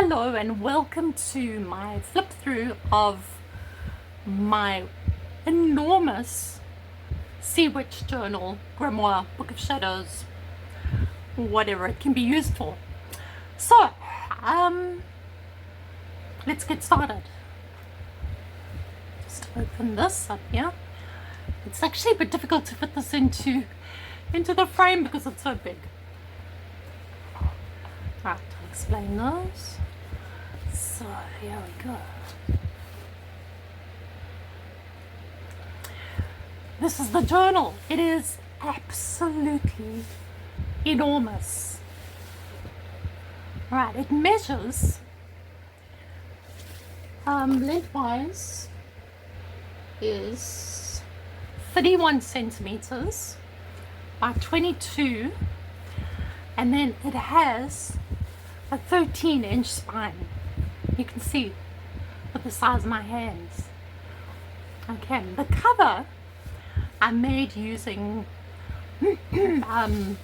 Hello and welcome to my flip through of my enormous Sea Witch journal, Grimoire, Book of Shadows, whatever it can be used for. So, let's get started. Just open this up here. It's actually a bit difficult to fit this into the frame because it's so big. Right, I'll explain those. So here we go. This is the journal. It is absolutely enormous. Right, it measures lengthwise is 31 centimeters by 22, and then it has a 13-inch spine. You can see with the size of my hands. Okay, the cover I made using using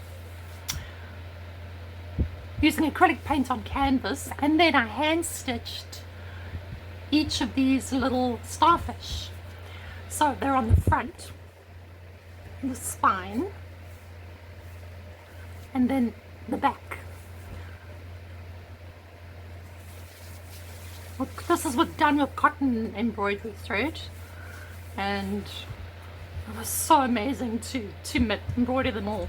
acrylic paint on canvas, and then I hand stitched each of these little starfish. So they're on the front, the spine, and then the back. This is done with cotton embroidery thread, and it was so amazing to embroider them all.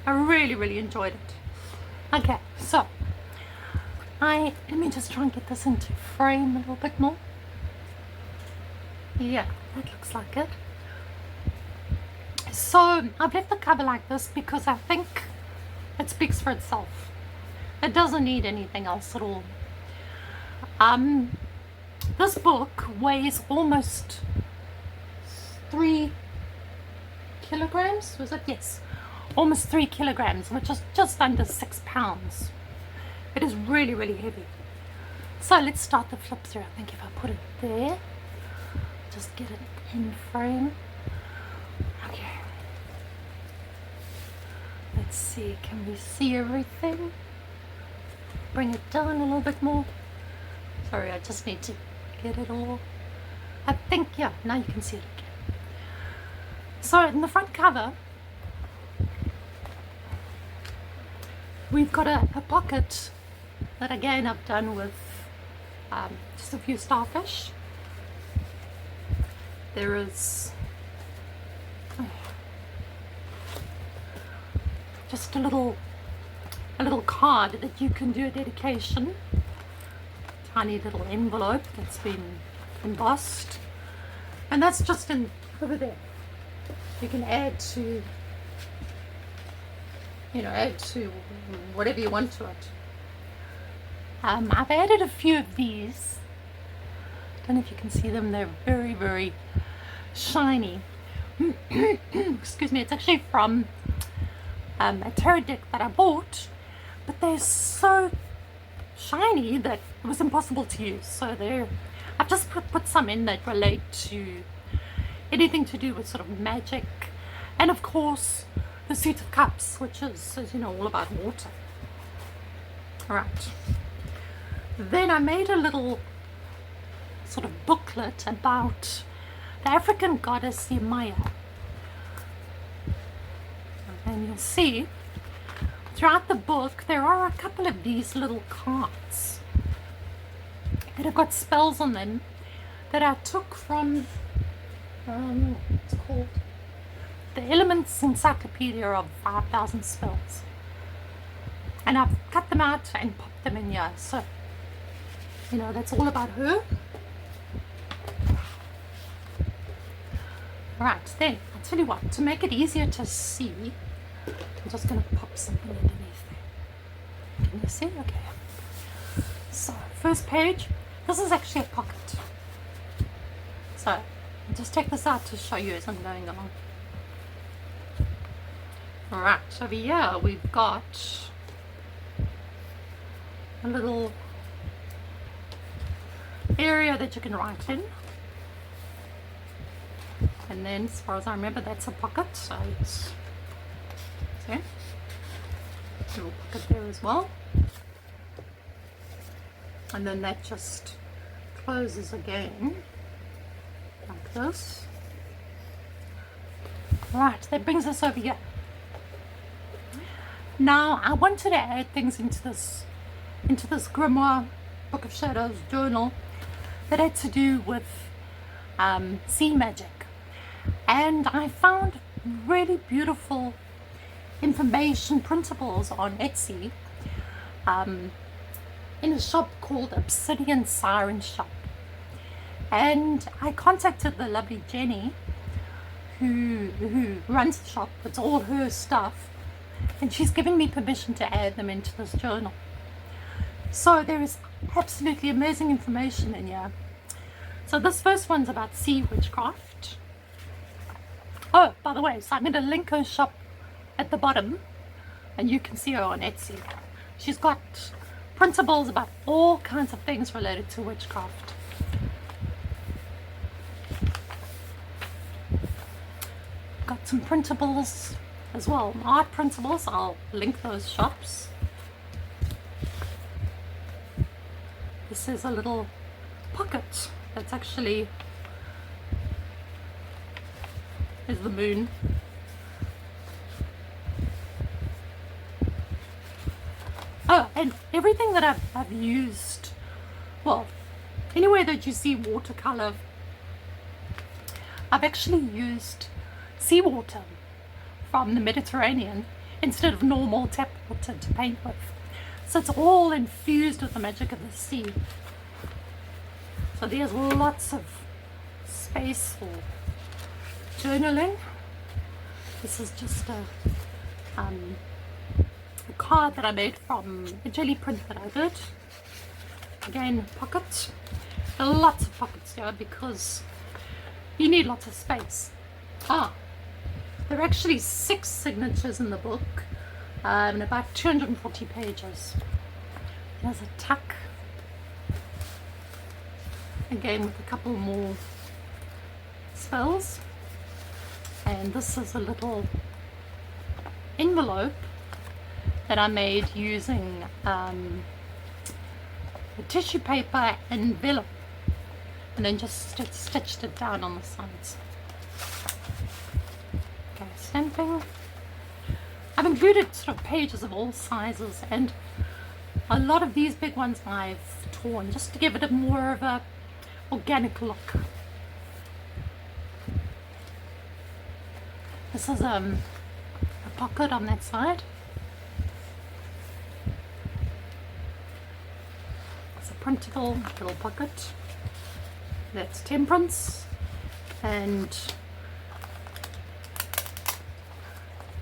I really enjoyed it. Okay, so let me just try and get this into frame a little bit more. Yeah, that looks like it. So I've left the cover like this because I think it speaks for itself. It doesn't need anything else at all. This book weighs almost 3 kilograms, was it? Yes, almost 3 kilograms, which is just under 6 pounds. It is really heavy. So let's start the flip through. I think if I put it there, just get it in frame. Okay, let's see, can we see everything? Bring it down a little bit more. Sorry, I just need to get it all. I think, yeah, now you can see it again. So in the front cover, we've got a pocket that again I've done with just a few starfish. There is just a little card that you can do a dedication. Tiny little envelope that's been embossed, and that's just in over there. You can add to whatever you want to it. I've added a few of these. Don't know if you can see them. They're very shiny. Excuse me. It's actually from a tarot deck that I bought, but they're so shiny that it was impossible to use. So there, I've just put some in that relate to anything to do with sort of magic, and of course the suit of cups, which is, as you know, all about water. Alright, then I made a little sort of booklet about the African goddess Yemaya, and you'll see throughout the book there are a couple of these little cards that have got spells on them that I took from it's called the Elements Encyclopedia of 5,000 Spells, and I've cut them out and popped them in here. So you know, that's all about her. Right, then I'll tell you what, to make it easier to see, I'm just going to pop something underneath there. Can you see? Okay. So, first page. This is actually a pocket. So, I'll just take this out to show you as I'm going along. Alright, over here we've got a little area that you can write in. And then, as far as I remember, that's a pocket. So, it's see? Little pocket there as well. and then that just closes again like this. Right, that brings us over here. Now I wanted to add things into this Grimoire Book of Shadows journal that had to do with sea magic, and I found really beautiful information printables on Etsy in a shop called Obsidian Siren Shop, and I contacted the lovely Jeni who runs the shop. It's all her stuff, and she's given me permission to add them into this journal. So there is absolutely amazing information in here. So this first one's about sea witchcraft. Oh, by the way, so I'm going to link her shop at the bottom, and you can see her on Etsy. She's got printables about all kinds of things related to witchcraft. Got some printables as well, art printables. I'll link those shops. This is a little pocket that's actually is the moon. Oh, and everything that I've used, well, anywhere that you see watercolor, I've actually used seawater from the Mediterranean instead of normal tap water to paint with. So it's all infused with the magic of the sea. So there's lots of space for journaling. This is just a card that I made from a jelly print that I did. Again, pocket. There are lots of pockets here because you need lots of space. There are actually 6 signatures in the book, and about 240 pages. There's a tuck, again with a couple more spells, and this is a little envelope that I made using a tissue paper and vellum, and then just stitched it down on the sides. Okay, stamping. I've included sort of pages of all sizes, and a lot of these big ones I've torn just to give it a more of a organic look. This is a pocket on that side. It's a printable little pocket. That's temperance, and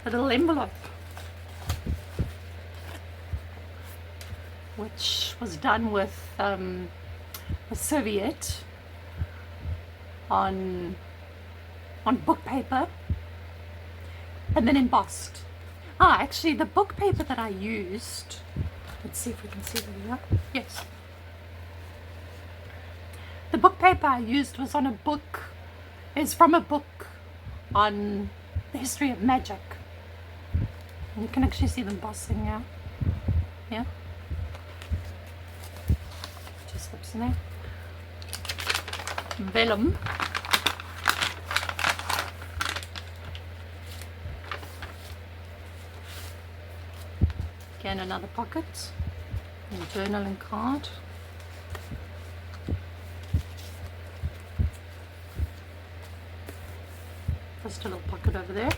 a little envelope which was done with a serviette on book paper and then embossed. Actually the book paper that I used, let's see if we can see it here. Yes, the book paper I used was on a book, is from a book on the history of magic. And you can actually see the embossing now. Yeah, just slips in there. Vellum. Again, another pocket and journaling card. Just a little pocket over there.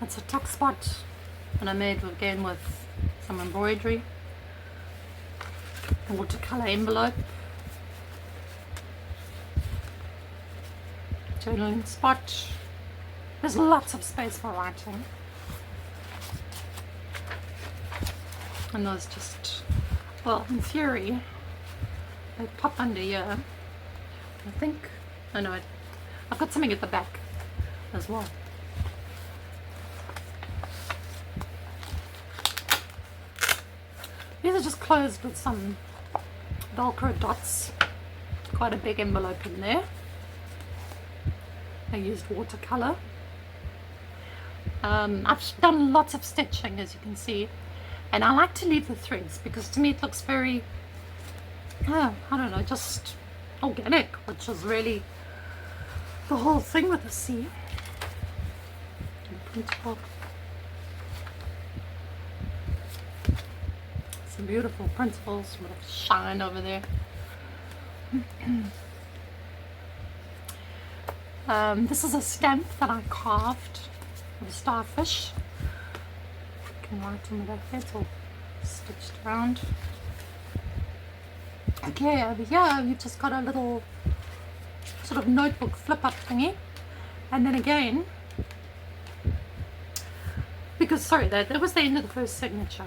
That's a tuck spot, and I made again with some embroidery. A watercolor envelope. Journaling spot. There's lots of space for writing. And those just, well, in theory, they pop under here. I think, oh no, I've got something at the back as well. These are just closed with some Velcro dots. Quite a big envelope in there. I used watercolour. I've done lots of stitching, as you can see, and I like to leave the threads because to me it looks very, I don't know, just organic, which is really the whole thing with the sea. Printable. Some beautiful printables with a shine over there. This is a stamp that I carved with a starfish. You can write on the back there, it's all stitched around. Okay, over here you've just got a little sort of notebook flip up thingy, and then again, because sorry, that was the end of the first signature.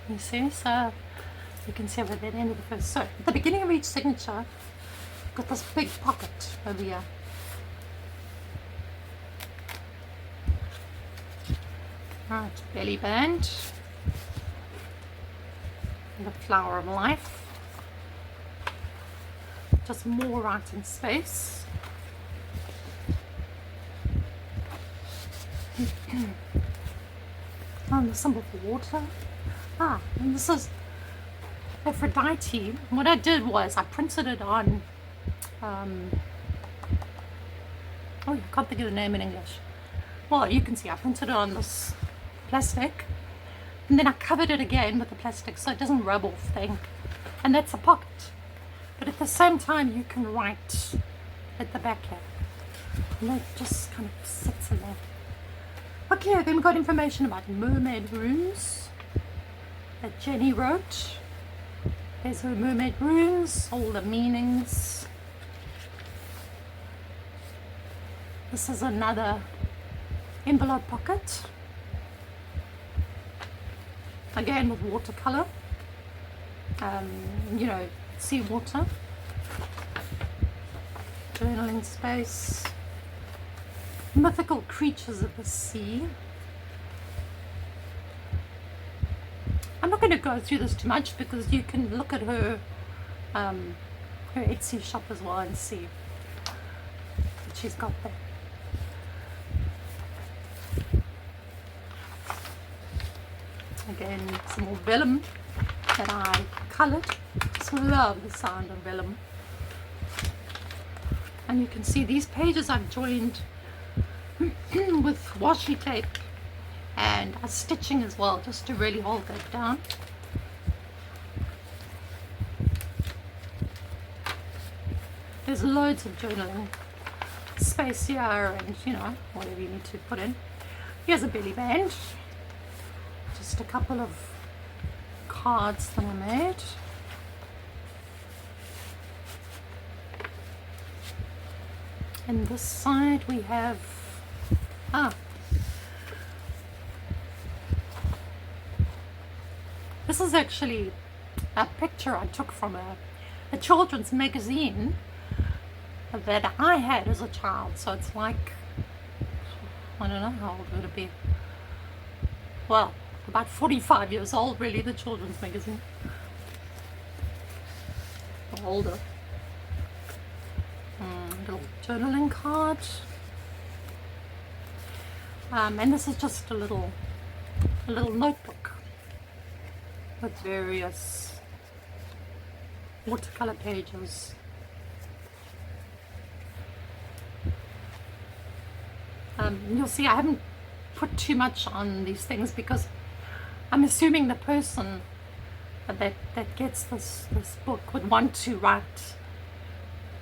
You see, so you can see over the end of the first. So at the beginning of each signature, got this big pocket over here. Right, belly band, the flower of life. Just more writing space. And the symbol for water. And this is Aphrodite. What I did was I printed it on, I can't think of the name in English. Well, you can see I printed it on this plastic, and then I covered it again with the plastic so it doesn't rub off the ink. And that's a pocket. But at the same time, you can write at the back here. And that just kind of sits in there. Okay, then we got information about mermaid runes that Jeni wrote. There's her mermaid runes, all the meanings. This is another envelope pocket. Again with watercolor. You know, seawater. Journaling space. Mythical creatures of the sea. I'm not going to go through this too much because you can look at her her Etsy shop as well and see what she's got there. Again, some more vellum that I coloured. Just love the sound of vellum. And you can see these pages I've joined with washi tape and a stitching as well, just to really hold that down. There's loads of journaling space here, and you know, whatever you need to put in. Here's a belly band, just a couple of cards that I made. And this side we have this is actually a picture I took from a children's magazine that I had as a child. So it's like, I don't know how old would it be. Well, about 45 years old, really, the children's magazine. Or older. Little journaling card. And this is just a little notebook with various watercolor pages. You'll see I haven't put too much on these things because I'm assuming the person that gets this book would want to write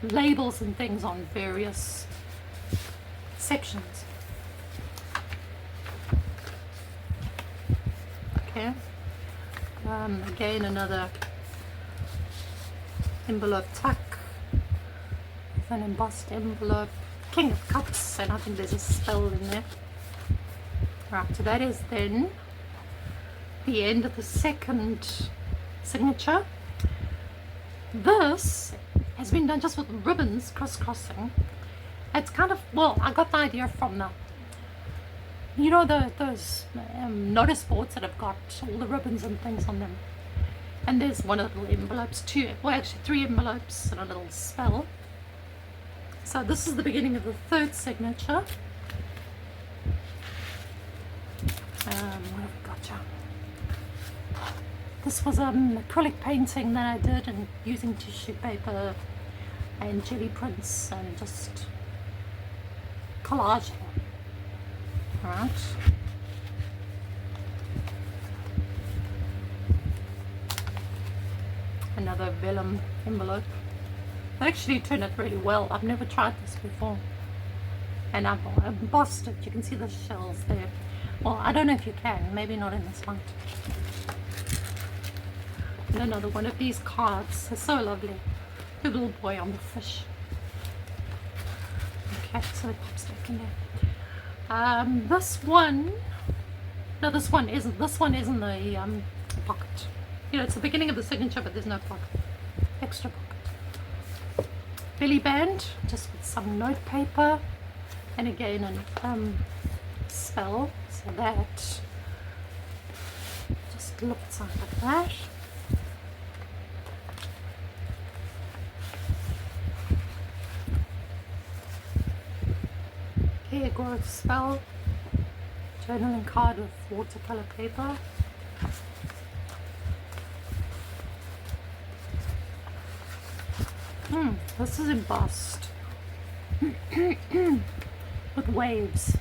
labels and things on various sections. Okay. Again, another envelope tuck with an embossed envelope, King of Cups, and I think there's a spell in there. Right, so that is then the end of the second signature. This has been done just with ribbons crisscrossing. It's kind of, well, I got the idea from the, you know, those notice boards that have got all the ribbons and things on them. And there's one of the little envelopes too. Well, actually 3 envelopes and a little spell. So this is the beginning of the third signature. What have we got here? This was an acrylic painting that I did and using tissue paper and jelly prints and just collaging. Alright. Another vellum envelope. It actually turned out really well. I've never tried this before. And I've embossed it. You can see the shells there. Well, I don't know if you can. Maybe not in this light. And another one of these cards. They're so lovely. The little boy on the fish. Okay, so it pops back in there. This one. No, this one isn't. This one isn't the pocket. You know, it's the beginning of the signature, but there's no pocket. Extra pocket. Belly band, just with some note paper, and again a spell, so that just looks like that. Hair growth spell, journaling card with watercolor paper. This is embossed with waves.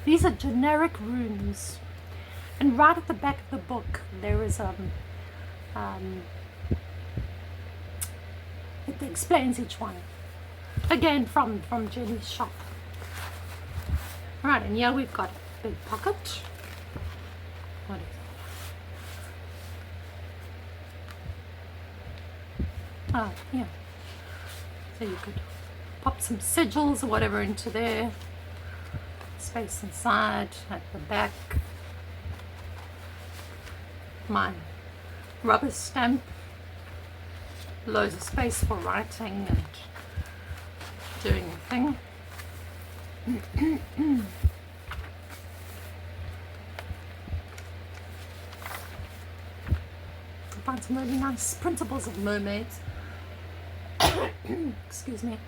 These are generic runes, and right at the back of the book there is it explains each one. Again from Jeni's shop. Right, and here we've got a big pocket. What is it? Oh, yeah. So you could pop some sigils or whatever into there. Space inside, at the back. My rubber stamp. Loads of space for writing and doing the thing. Find some really nice printables of mermaids. Excuse me.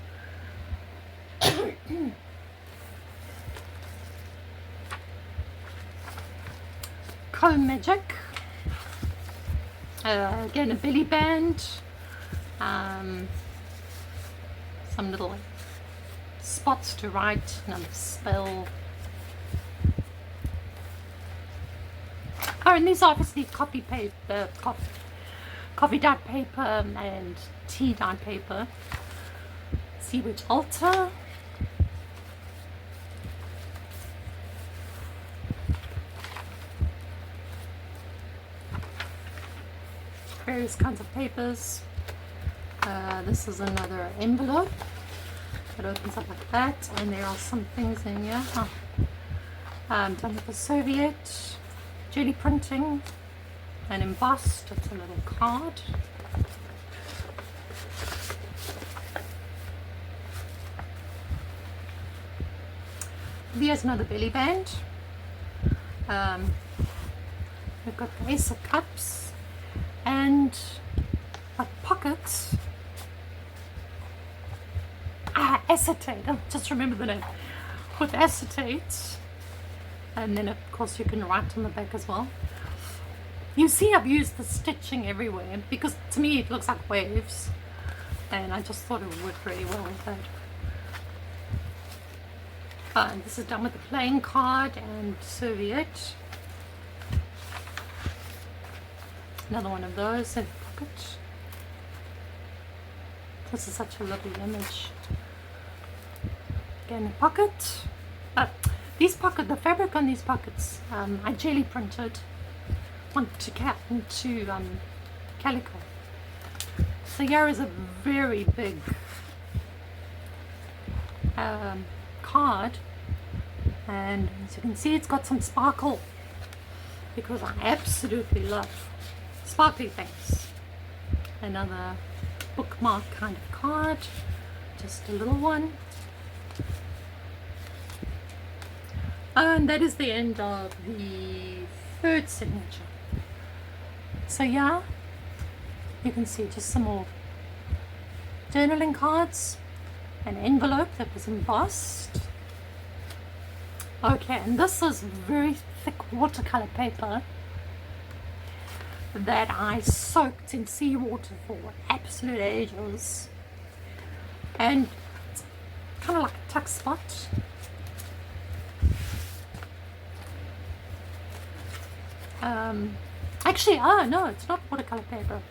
Comb magic. Again, a belly band. Some little spots to write. Another spell. Oh, and these obviously copy paper, coffee dyed paper and tea dyed paper. Sea witch altar. Various kinds of papers. This is another envelope that opens up like that, and there are some things in here. Done with the serviette. Jelly printing and embossed. It's a little card. Here's another belly band. We've got the Ace of Cups and a pocket. Acetate. Oh, just remember the name. With acetate. And then of course you can write on the back as well. You see I've used the stitching everywhere because to me it looks like waves, and I just thought it would work really well with that. And this is done with the playing card and serviette. Another one of those in pocket. This is such a lovely image. Again, a pocket. The fabric on these pockets, I jelly printed onto calico. So here is a very big card, and as you can see, it's got some sparkle because I absolutely love sparkly things. Another bookmark kind of card, just a little one. And that is the end of the third signature. So yeah, you can see just some more journaling cards, an envelope that was embossed. Okay, and this is very thick watercolor paper that I soaked in seawater for absolute ages, and it's kind of like a tuck spot. Actually, oh no, it's not watercolor paper.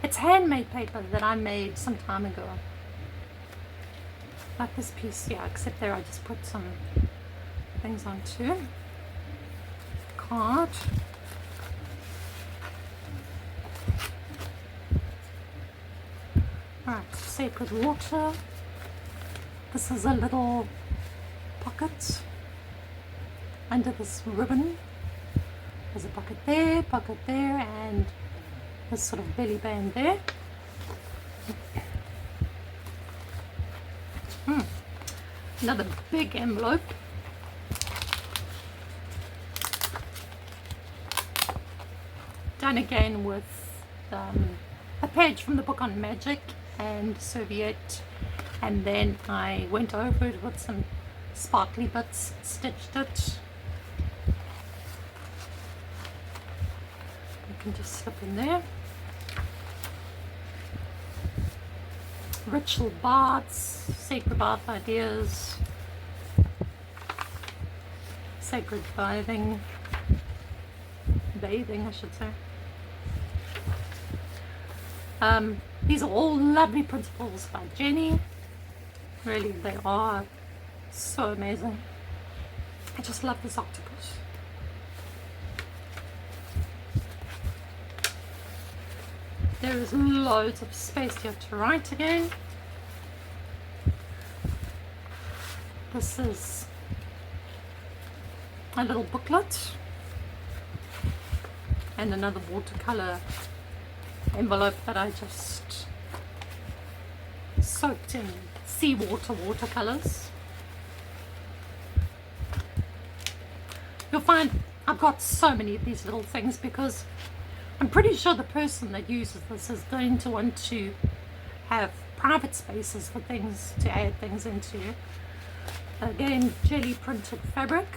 It's handmade paper that I made some time ago. Like this piece here, except there I just put some things on too. Card. Right, sacred water. This is a little pocket under this ribbon. There's a pocket there, and this sort of belly band there. Another big envelope. Done again with a page from the book on magic and Soviet, and then I went over it with some sparkly bits, stitched it. You can just slip in there. Ritual baths, sacred bath ideas, sacred bathing I should say. These are all lovely printables by Jeni. Really, they are so amazing. I just love this octopus. There is loads of space here to write again. This is a little booklet and another watercolor envelope that I just soaked in seawater watercolors. You'll find I've got so many of these little things because I'm pretty sure the person that uses this is going to want to have private spaces for things to add things into. Again, jelly printed fabric.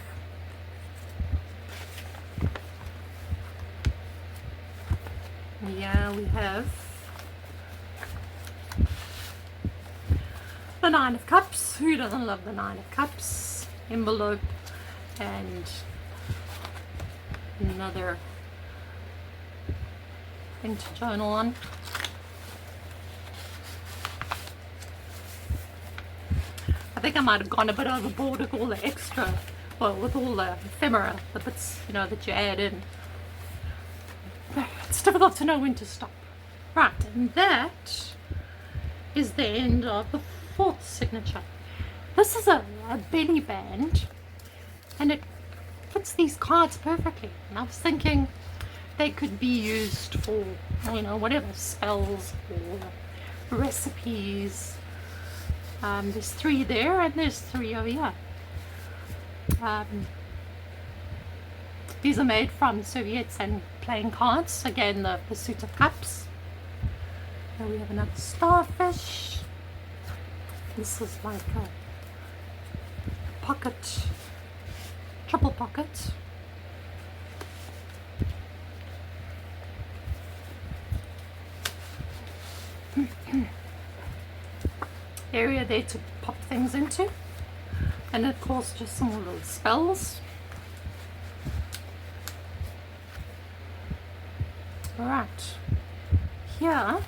Yeah, we have the 9 of Cups. Who doesn't love the 9 of Cups? Envelope and another thing to journal on. I think I might have gone a bit overboard with all the extra, well, with all the ephemera, the bits, you know, that you add in. It's difficult to know when to stop. Right, and that is the end of the 4th signature. This is a belly band, and it fits these cards perfectly. And I was thinking they could be used for, you know, whatever, spells or recipes. There's 3 there, and there's 3 over here. These are made from serviettes and playing cards. Again, the Suit of Cups. Here we have another starfish. This is like a pocket, triple pocket. Area there to pop things into. And of course just some more little spells. Right, here,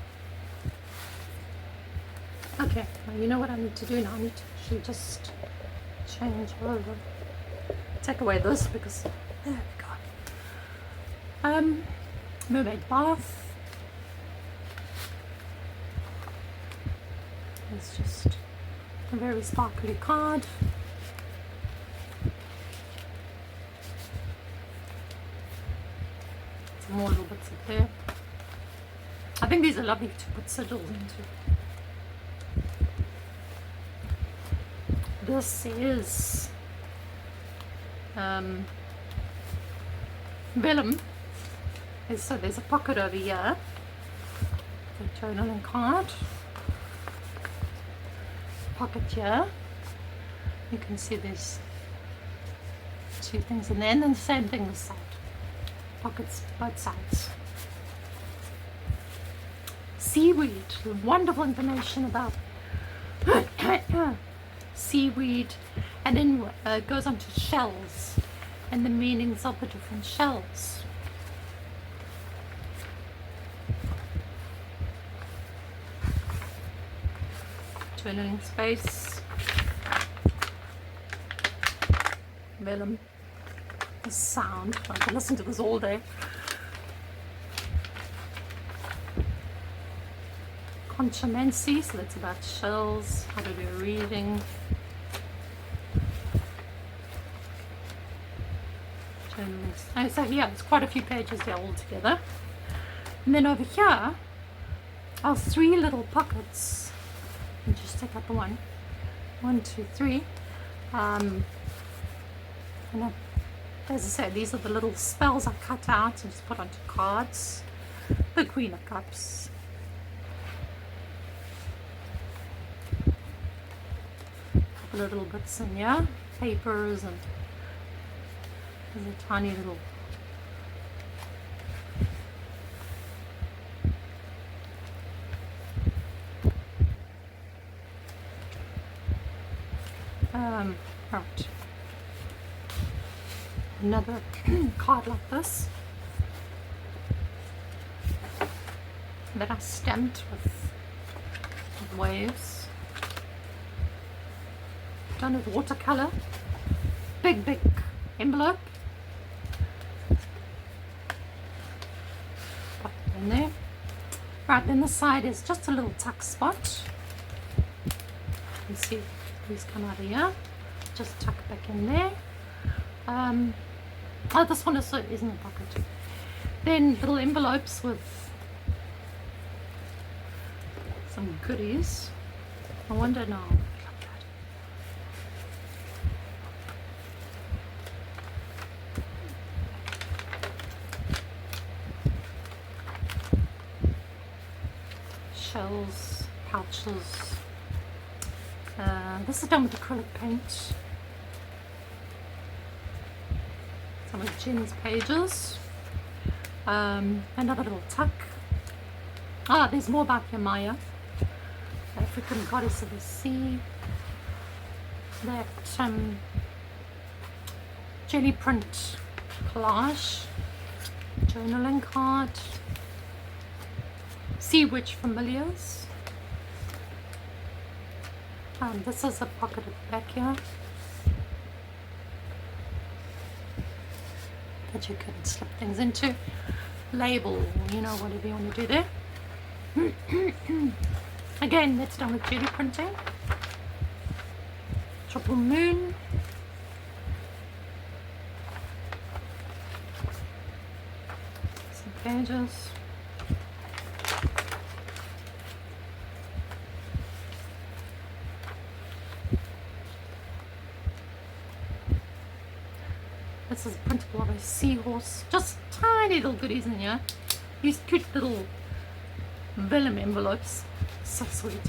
okay, now you know what I need to do now. I need to actually just change over, take away this because, there we go. Mermaid bath. It's just a very sparkly card. More little bits up there. I think these are lovely to put sigils into. This is vellum So there's a pocket over here, the journaling card, pocket here. You can see there's two things in there, and then the same thing this side. Pockets both sides. Seaweed, wonderful information about seaweed, and then it goes on to shells and the meanings of the different shells. Journaling space, vellum, the sound. I can listen to this all day. Conchomancy, so that's about shells, how to do a reading. Oh, so yeah, there's quite a few pages there all together. And then over here are 3 little pockets. And just take out the one, 1, 2, 3. And as I said, these are the little spells I cut out and just put onto cards. The Queen of Cups. A couple of little bits in here, papers, and there's a tiny little right. Another card like this that I stamped with waves, done with watercolor, big envelope, put it in there. Right, then the side is just a little tuck spot. You can see these come out of here, just tuck back in there. Oh, this one also is in the pocket. Then little envelopes with some goodies. I wonder now. Shells, pouches. This is done with acrylic paint. Some of Jeni's pages. Another little tuck. Ah, there's more about Yamaya, the African goddess of the sea. That Jeni print collage, journaling card, sea witch familiars. This is a pocket at the back here that you can slip things into. Label, you know, whatever you want to do there. Again, that's done with Jeni printing. Triple moon. Some pages. This is a printable of a seahorse. Just tiny little goodies in here. These cute little vellum envelopes. So sweet.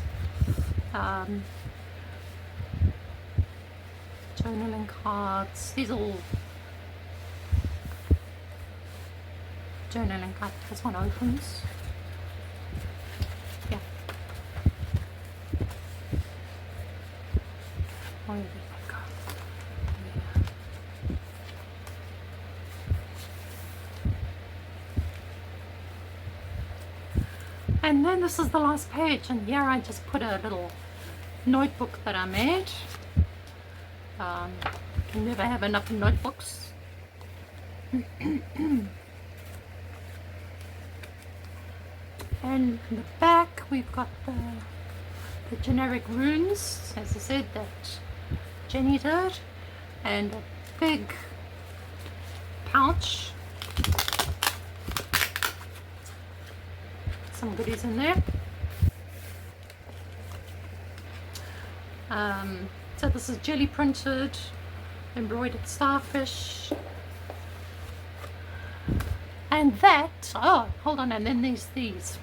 Journaling cards. These are all journaling cards. This one opens. Yeah. Oh, there we go. And then this is the last page, and here I just put a little notebook that I made. Can never have enough notebooks. And in the back we've got the generic runes, as I said, that Jeni did, and a big pouch. Some goodies in there. So this is jelly printed, embroidered starfish. And that, oh, hold on, and then there's these.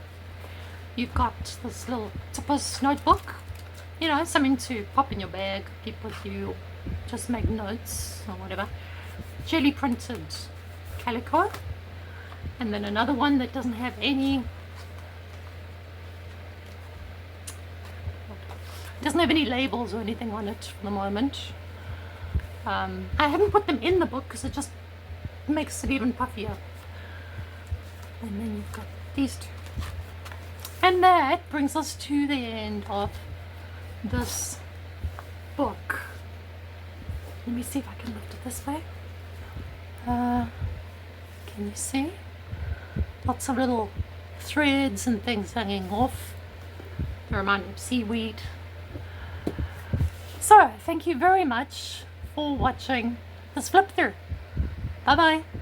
You've got this little tipper's notebook, you know, something to pop in your bag, keep with you, just make notes or whatever. Jelly printed calico, and then another one that doesn't have any labels or anything on it for the moment. I haven't put them in the book because it just makes it even puffier. And then you've got these two. And that brings us to the end of this book. Let me see if I can lift it this way. Can you see? Lots of little threads and things hanging off. They remind me of seaweed. So, thank you very much for watching this flip through. Bye bye.